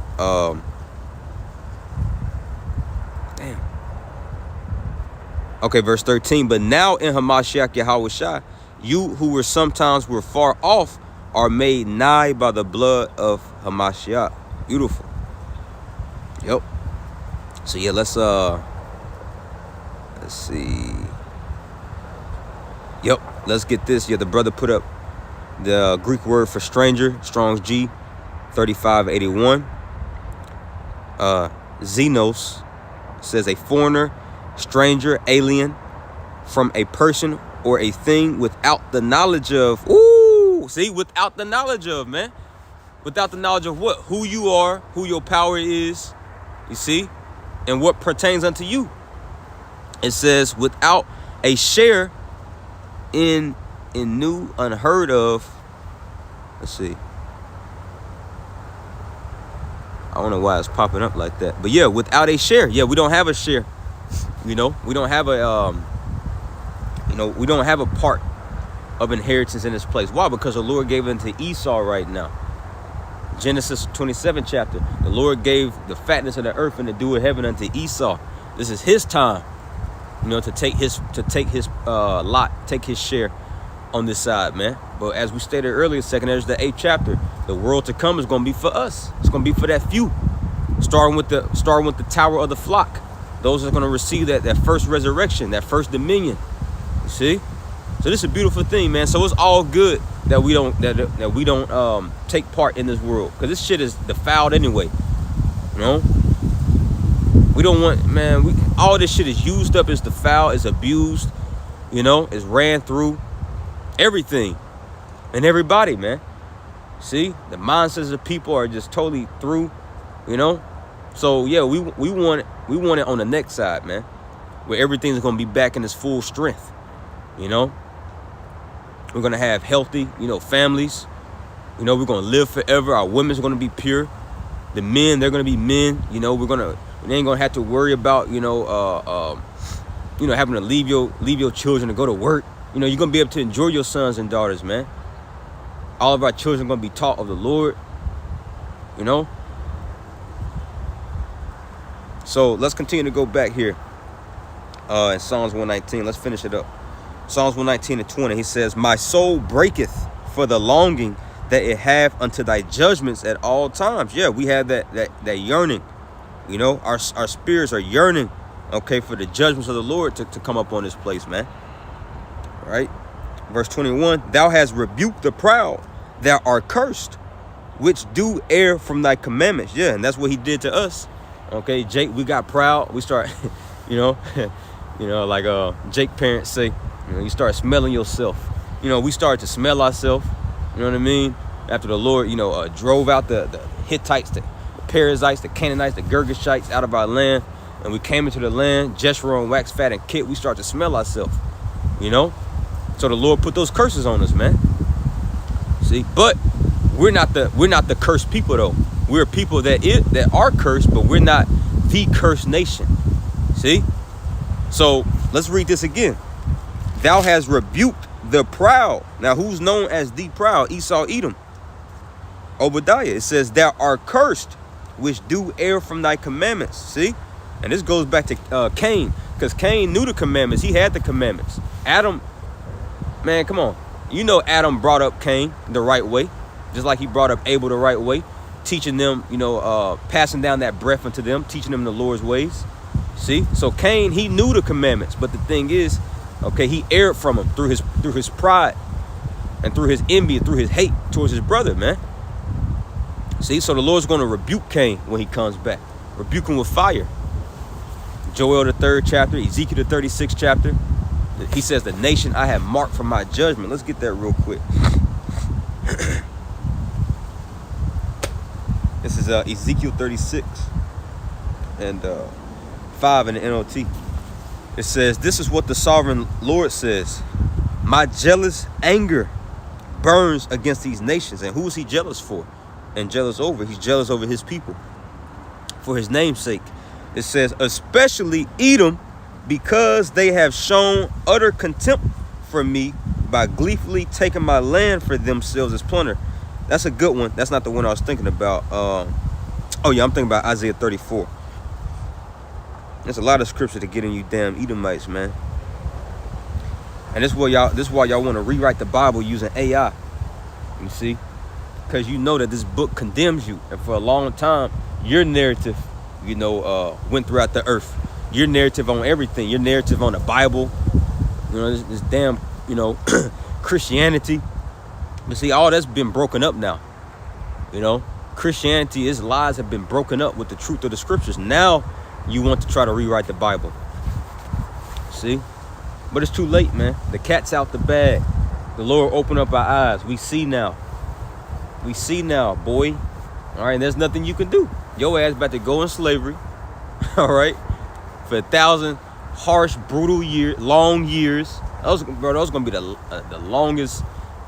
Okay, verse 13. But now in Hamashiach Yahweh Shah, you who were sometimes far off are made nigh by the blood of Hamashiach. Beautiful. Yep. So let's see. Yep, let's get this. The brother put up the Greek word for stranger, Strong's G 3581. Xenos says a foreigner, stranger, alien, from a person or a thing without the knowledge of. Ooh, see, without the knowledge of, man. Without the knowledge of what? Who you are, who your power is, you see, and what pertains unto you. It says without a share in new, unheard of. Let's see. I don't know why it's popping up like that. But without a share. We don't have a share. We don't have a we don't have a part of inheritance in this place. Why? Because the Lord gave it to Esau right now. Genesis 27 chapter. The Lord gave the fatness of the earth and the dew of heaven unto Esau. This is his time, to take his lot, take his share on this side, man. But as we stated earlier, 2 Ezra the 8th chapter, the world to come is going to be for us. It's going to be for that few, starting with the tower of the flock. Those are going to receive that first resurrection, that first dominion. You see? So this is a beautiful thing, man. So it's all good that we don't take part in this world, because this shit is defiled anyway. We don't want, man. All this shit is used up, is defiled, is abused. Is ran through everything and everybody, man. See, the mindsets of people are just totally through. So yeah, we want it on the next side, man, where everything's gonna be back in its full strength. We're gonna have healthy, families. We're gonna live forever. Our women's gonna be pure. The men, they're gonna be men. We ain't gonna have to worry about, having to leave your children to go to work. You're gonna be able to enjoy your sons and daughters, man. All of our children are gonna be taught of the Lord. So let's continue to go back here in Psalms 119. Let's finish it up. Psalms 119:20. He says, "My soul breaketh for the longing that it have unto thy judgments at all times." Yeah, we have that yearning. Our spirits are yearning, for the judgments of the Lord to come up on this place, man. All right. Verse 21, "Thou hast rebuked the proud, thou art cursed, which do err from thy commandments." Yeah, and that's what he did to us. Jake, we got proud. We start, like Jake parents say, you start smelling yourself. We started to smell ourselves. You know what I mean? After the Lord, drove out the Hittites, the Perizzites, the Canaanites, the Girgashites out of our land, and we came into the land, Jeshurun, Wax Fat, and Kit. We start to smell ourselves. So the Lord put those curses on us, man. See, but we're not the cursed people though. We're people that are cursed, but we're not the cursed nation. See? So let's read this again. "Thou hast rebuked the proud." Now, who's known as the proud? Esau, Edom, Obadiah. It says, "Thou art cursed, which do err from thy commandments." See? And this goes back to Cain, because Cain knew the commandments. He had the commandments. Adam, man, come on. Adam brought up Cain the right way, just like he brought up Abel the right way, teaching them, passing down that breath unto them, teaching them the Lord's ways. See? So Cain, he knew the commandments, but the thing is, he erred from them through his pride and through his envy and through his hate towards his brother, man. See? So the Lord's going to rebuke Cain when he comes back. Rebuke him with fire. Joel the 3rd chapter, Ezekiel the 36th chapter. He says, "The nation I have marked for my judgment." Let's get that real quick. This is Ezekiel 36 and 5 in the NLT. It says, "This is what the sovereign Lord says. My jealous anger burns against these nations." And who is he jealous for and jealous over? He's jealous over his people for his name's sake. It says, "Especially Edom, because they have shown utter contempt for me by gleefully taking my land for themselves as plunder." That's a good one. That's not the one I was thinking about. Oh yeah, I'm thinking about Isaiah 34. There's a lot of scripture to get in you damn Edomites, man. And this is why y'all want to rewrite the Bible using AI. You see? Because you know that this book condemns you. And for a long time, your narrative, went throughout the earth. Your narrative on everything. Your narrative on the Bible. This damn, Christianity. But see, all that's been broken up now. Christianity, its lies have been broken up with the truth of the scriptures. Now you want to try to rewrite the Bible. See? But it's too late, man. The cat's out the bag. The Lord opened up our eyes. We see now. We see now, boy. All right, there's nothing you can do. Your ass about to go in slavery. All right? For 1,000 harsh, brutal long years. Those going to be the longest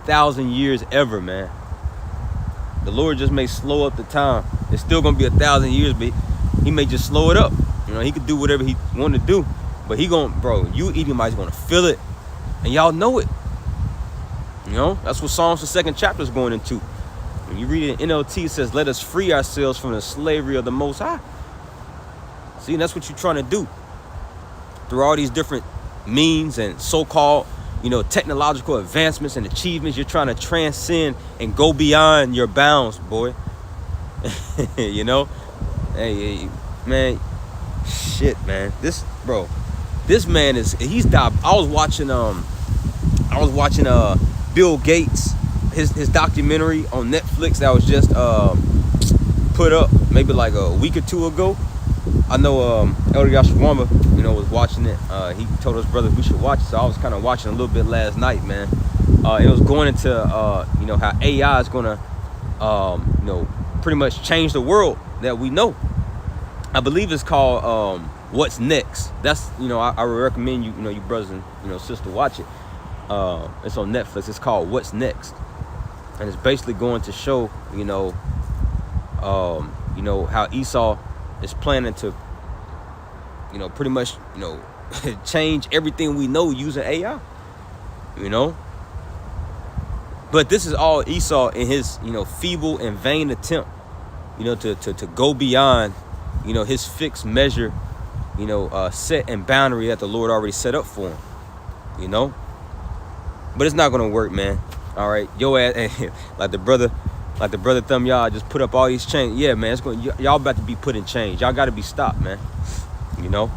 1,000 years ever, man. The Lord just may slow up the time. It's still going to be 1,000 years, but he may just slow it up. He could do whatever he wanted to do. But you Edomites going to feel it. And y'all know it. You know, that's what Psalms the 2nd chapter is going into. When you read it in NLT, it says, let us free ourselves from the slavery of the Most High. See, and that's what you're trying to do. Through all these different means and so-called, you know, technological advancements and achievements, you're trying to transcend and go beyond your bounds, boy. You know? Hey, man, shit, man. This man he's died. I was watching Bill Gates, his documentary on Netflix that was just put up maybe like a week or two ago. I know Elder Yashawama, you know, was watching it. He told us brothers we should watch it, so I was kind of watching a little bit last night, man. It was going into you know, how AI is gonna you know, pretty much change the world that we know. I believe it's called What's Next. That's, you know, I would recommend you know, you brothers and, you know, sister, watch it. It's on Netflix. It's called What's Next, and it's basically going to show, you know, how Esau is planning to, you know, pretty much, you know, change everything we know using AI, you know. But this is all Esau in his, you know, feeble and vain attempt, you know, to go beyond, you know, his fixed measure, you know, set and boundary that the Lord already set up for him, you know. But it's not gonna work, man. All right, yo ass, like the brother Thumb, y'all just put up all these chains. Yeah, man, it's going. Y'all about to be put in chains. Y'all got to be stopped, man. You know,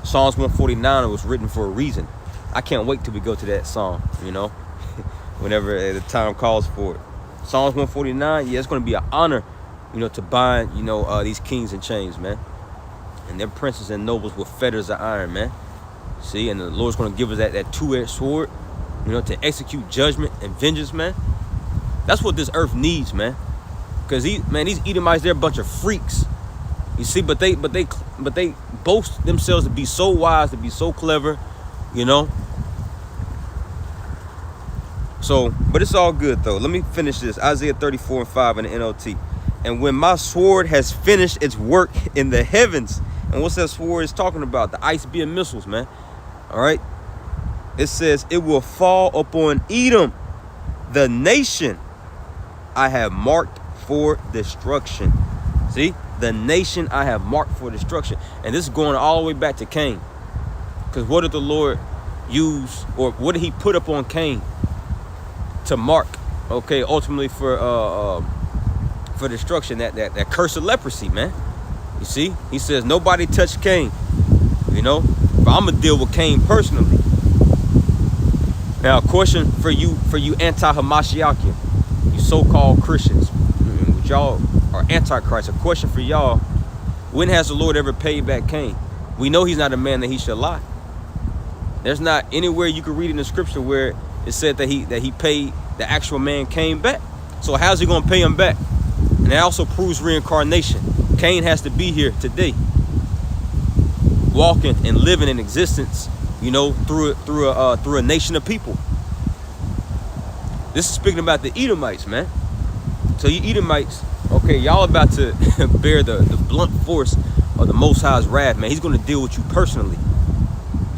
Psalms 149 was written for a reason. I can't wait till we go to that song. You know, whenever the time calls for it. Psalms 149, yeah, it's gonna be an honor, you know, to bind, you know, these kings in chains, man, and their princes and nobles with fetters of iron, man. See, and the Lord's gonna give us that two-edged sword, you know, to execute judgment and vengeance, man. That's what this earth needs, man. Because these Edomites, they're a bunch of freaks. You see, but they boast themselves to be so wise, to be so clever, you know. So, but it's all good though. Let me finish this. Isaiah 34:5 in the NLT. And when my sword has finished its work in the heavens, and what's that sword is talking about? The ice-beam missiles, man. All right. It says, it will fall upon Edom, the nation I have marked for destruction. See, the nation I have marked for destruction. And this is going all the way back to Cain. Because what did the Lord use, or what did he put up on Cain to mark, okay, ultimately for destruction? That curse of leprosy, man. You see, he says nobody touched Cain, you know, but I'm gonna deal with Cain personally. Now, a question for you anti-Hamashiakim, you so-called Christians, which y'all are antichrist. A question for y'all: when has the Lord ever paid back Cain? We know he's not a man that he should lie. There's not anywhere you can read in the scripture where it said that he paid the actual man Cain back. So how's he gonna pay him back? And that also proves reincarnation. Cain has to be here today, walking and living in existence, you know, through a nation of people. This is speaking about the Edomites, man. So you Edomites, okay, y'all about to bear the blunt force of the Most High's wrath, man. He's going to deal with you personally.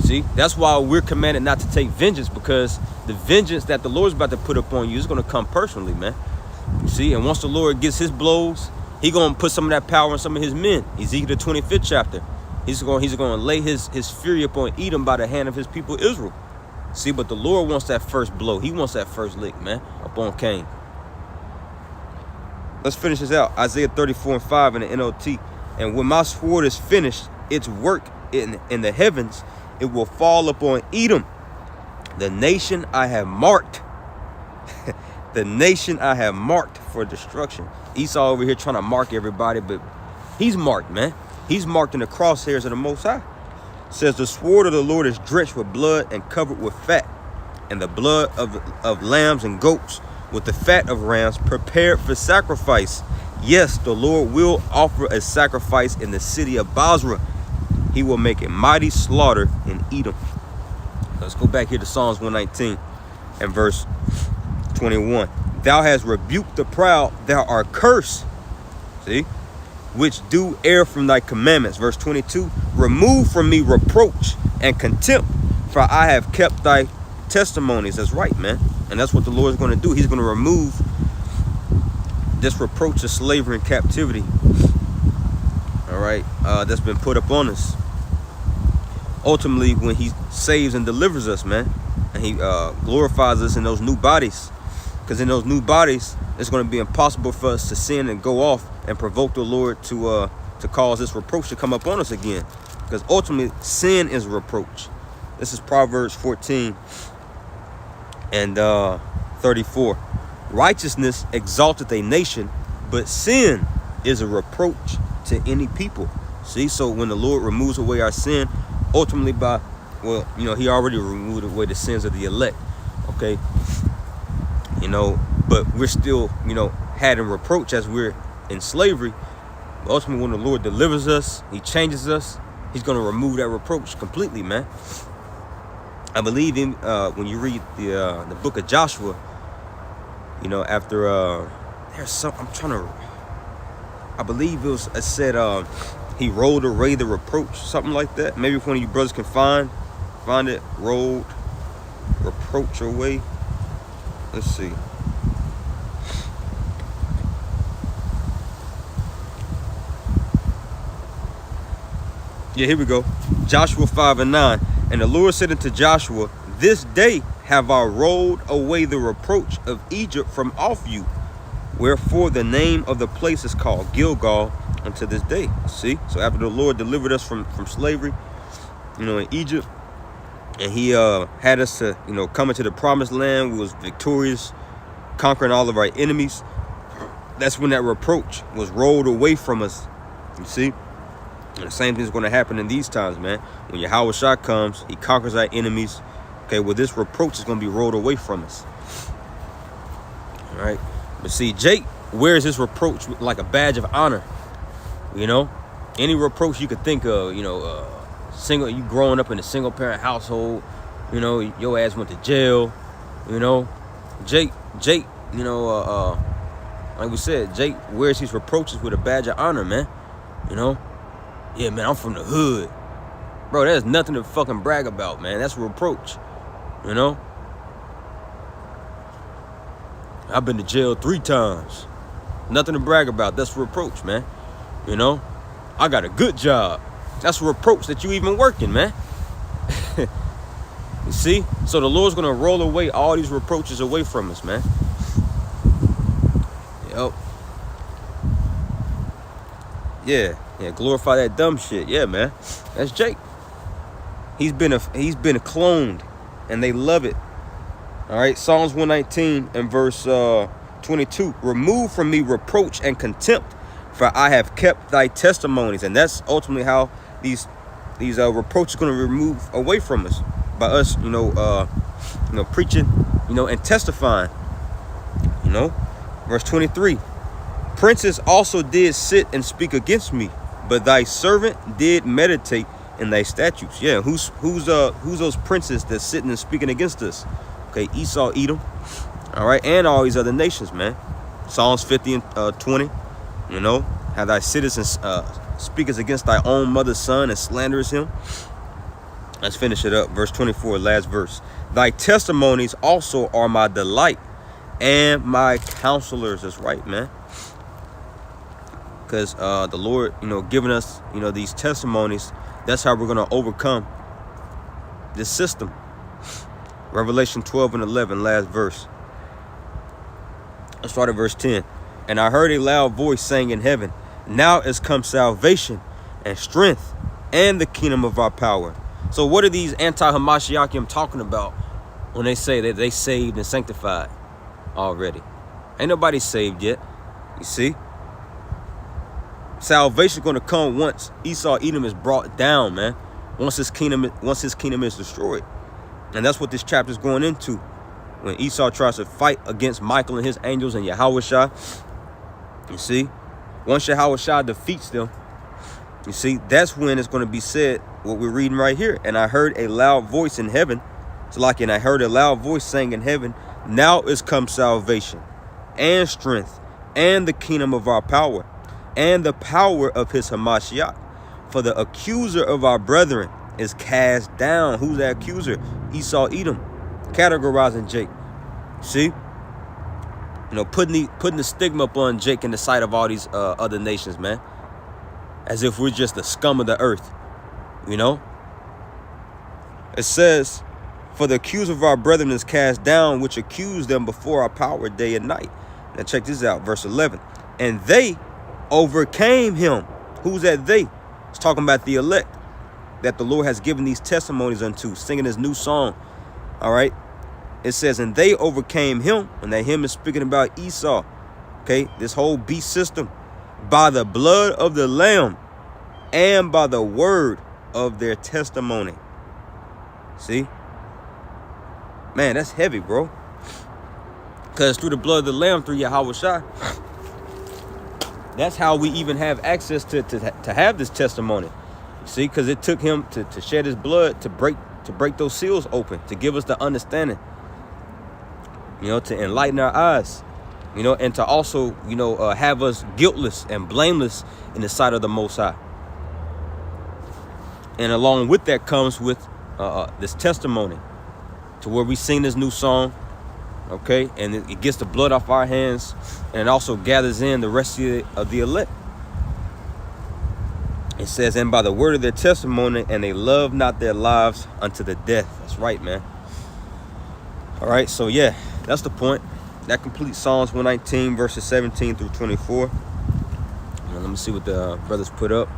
See, that's why we're commanded not to take vengeance, because the vengeance that the Lord's about to put upon you is going to come personally, man. You see, and once the Lord gets his blows, he's going to put some of that power in some of his men. Ezekiel the 25th chapter. He's going to lay his fury upon Edom by the hand of his people Israel. See, but the Lord wants that first blow. He wants that first lick, man, upon Cain. Let's finish this out. Isaiah 34:5 in the NLT. And when my sword is finished its work in the heavens, it will fall upon Edom, the nation I have marked. The nation I have marked for destruction. Esau over here trying to mark everybody, but he's marked, man. He's marked in the crosshairs of the Most High. It says, the sword of the Lord is drenched with blood and covered with fat, and the blood of lambs and goats, with the fat of rams prepared for sacrifice. Yes, the Lord will offer a sacrifice in the city of Basra. He will make a mighty slaughter in Edom. Let's go back here to Psalms 119 and verse 21. Thou hast rebuked the proud, thou art cursed. See? Which do err from thy commandments. Verse 22. Remove from me reproach and contempt, for I have kept thy testimonies. That's right, man. And that's what the Lord is going to do. He's going to remove this reproach of slavery and captivity, all right, that's been put upon us. Ultimately, when he saves and delivers us, man, and he glorifies us in those new bodies, because in those new bodies, it's going to be impossible for us to sin and go off and provoke the Lord to cause this reproach to come upon us again, because ultimately sin is a reproach. This is Proverbs 14 and 34. Righteousness exalteth a nation, but sin is a reproach to any people. See, so when the Lord removes away our sin, ultimately he already removed away the sins of the elect, okay? But we're still, had in reproach as we're in slavery. But ultimately, when the Lord delivers us, he changes us, he's going to remove that reproach completely, man. I believe in when you read the book of Joshua, after there's some, I believe it said he rolled away the reproach, something like that. Maybe if one of you brothers can find it, rolled reproach away. Let's see. Yeah, here we go. Joshua 5 and 9. And the Lord said unto Joshua, this day have I rolled away the reproach of Egypt from off you. Wherefore the name of the place is called Gilgal unto this day. See? So after the Lord delivered us from slavery, in Egypt, and he had us to, come into the promised land, we was victorious, conquering all of our enemies. That's when that reproach was rolled away from us. You see? And the same thing is going to happen in these times, man. When Yahweh Shah comes, he conquers our enemies. Okay, well, this reproach is going to be rolled away from us. All right. But see, Jake wears his reproach like a badge of honor. Any reproach you could think of, you growing up in a single parent household, your ass went to jail, Jake, like we said, Jake wears these reproaches with a badge of honor, man. Yeah, man, I'm from the hood. Bro, there's nothing to fucking brag about, man. That's a reproach, I've been to jail 3 times. Nothing to brag about. That's a reproach, man. I got a good job. That's a reproach that you even working, man. You see? So the Lord's going to roll away all these reproaches away from us, man. Yep. Yeah, glorify that dumb shit. Yeah, man. That's Jake. He's been cloned, and they love it. All right, Psalms 119 and verse 22. Remove from me reproach and contempt, for I have kept thy testimonies. And that's ultimately how these reproaches are going to remove away from us by us, preaching, and testifying. Verse 23. Princes also did sit and speak against me, but thy servant did meditate in thy statutes. Yeah, who's those princes that's sitting and speaking against us? Okay, Esau, Edom, all right, and all these other nations, man. Psalms 50 and 20, how thy citizens speakers against thy own mother's son and slanderers him. Let's finish it up. Verse 24, last verse. Thy testimonies also are my delight and my counselors. That's right, man. Because the Lord, giving us, these testimonies, that's how we're going to overcome this system. Revelation 12 and 11, last verse. Let's start at verse 10. And I heard a loud voice saying in heaven, now is come salvation and strength and the kingdom of our power. So what are these anti-Hamashiachim talking about when they say that they saved and sanctified already? Ain't nobody saved yet. You see? Salvation is going to come once Esau, Edom is brought down, man. Once his kingdom is destroyed. And that's what this chapter is going into. When Esau tries to fight against Michael and his angels and Yahweh Shah. You see? Once Yahweh Shah defeats them, you see, that's when it's going to be said what we're reading right here. And I heard a loud voice in heaven. And I heard a loud voice saying in heaven, now is come salvation and strength and the kingdom of our power and the power of his Hamashiach. For the accuser of our brethren is cast down. Who's that accuser? Esau, Edom. Categorizing Jake. See? Putting the stigma upon Jake in the sight of all these other nations, man. As if we're just the scum of the earth. It says, for the accuser of our brethren is cast down, which accused them before our power day and night. Now check this out, verse 11. And they overcame him. Who's that they? It's talking about the elect that the Lord has given these testimonies unto, singing this new song. All right. It says, and they overcame him, and that him is speaking about Esau. Okay, this whole beast system, by the blood of the Lamb and by the word of their testimony. See? Man, that's heavy, bro. Because through the blood of the Lamb, through Yahweh Shai, that's how we even have access to have this testimony. See, because it took him to shed his blood to break those seals open, to give us the understanding, to enlighten our eyes, and to also, have us guiltless and blameless in the sight of the Most High. And along with that comes with this testimony, to where we sing this new song, okay, and it gets the blood off our hands, and it also gathers in the rest of the elect. It says, and by the word of their testimony, and they love not their lives unto the death. That's right, man. All right, so yeah, that's the point. That completes Psalms 119, verses 17 through 24. Now, let me see what the brothers put up.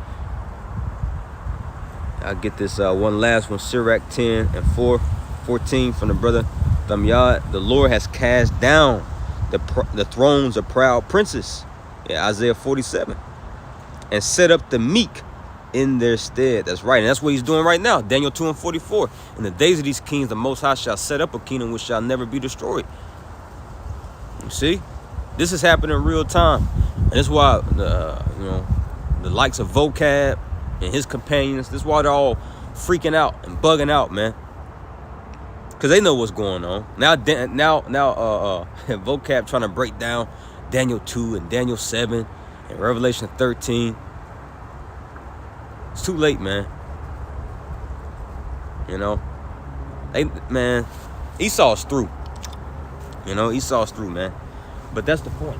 I'll get this one last one, Sirach 10 and 14 from the brother Thamyad. The Lord has cast down the thrones of proud princes. Yeah, Isaiah 47. And set up the meek in their stead. That's right. And that's what he's doing right now. Daniel 2 and 44. In the days of these kings, the Most High shall set up a kingdom which shall never be destroyed. You see? This is happening in real time. And that's why, the likes of Vocab and his companions, this is why they're all freaking out and bugging out, man. Because they know what's going on. Now, Vocab trying to break down Daniel 2 and Daniel 7 and Revelation 13. It's too late, man. Esau's through. Esau's through, man. But that's the point.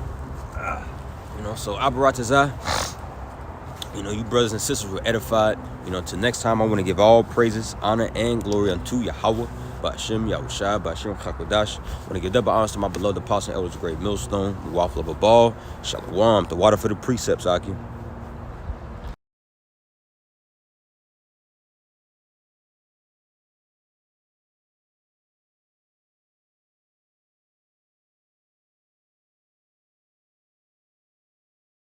So Abaratazah, you brothers and sisters were edified. Till next time, I want to give all praises, honor, and glory unto Yahweh, Ba'ashem, Yahushua, Ba'ashem, Chakodash. I want to give double honors to my beloved apostle, Elders Great Millstone, the waffle of a ball, Shalom, the water for the precepts, Aki.